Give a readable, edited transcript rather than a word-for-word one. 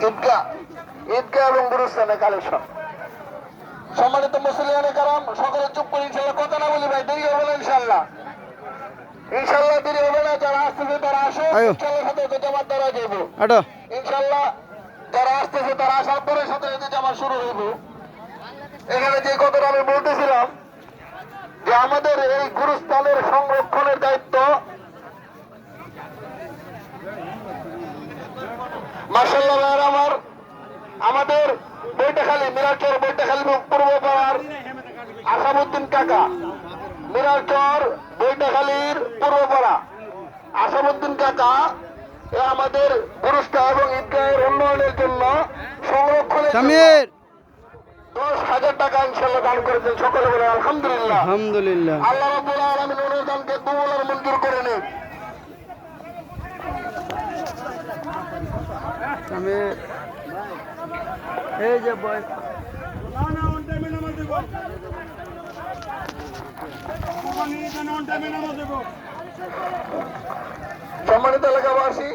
ঈদগাহ ঈদগাহ এবং গুরুস্থানে কালেকশন। সম্মানিত মুসলিয়ানে কারাম, সকলে চুপ করে ইনশাল্লাহ কথা না বলি ভাই, দেরি হবে না ইনশাল্লাহ। ইনশাল্লাহ দেরি হবে না, যারা আসতেছে তারা আসো, ইনশাল্লাহ সাথে সাথে জামাত দ্বারা যাইব ইনশাল্লাহ। যারা আসতেছে তারা আসার পরে সাথে সাথে জামাত শুরু হইব। এখানে যে কথাটা আমি বলতেছিলাম যে আমাদের এই গুরুস্থানের সংরক্ষণের দায়িত্ব মাশাআল্লাহ আমার আমাদের বৈঠাখালী মিরাচর বৈঠাখালী পূর্ব পাড়ার আসামউদ্দিন কাকা, মিরাচর বৈঠাখালীর পূর্ব পাড়া আসামউদ্দিন কাকা আমাদের পুরস্কার এবং ঈদগাহের উন্নয়নের জন্য সংরক্ষণের 10,000 টাকা ইনশাআল্লাহ দান করেছেন। সকলে বলে আলহামদুলিল্লাহ। আলহামদুলিল্লাহ। আল্লাহ রাব্বুল আলামিন ওনার দানকে কবুল আর মঞ্জুর করে নিন। আমি এই যে সম্মানিত এলাকাবাসী,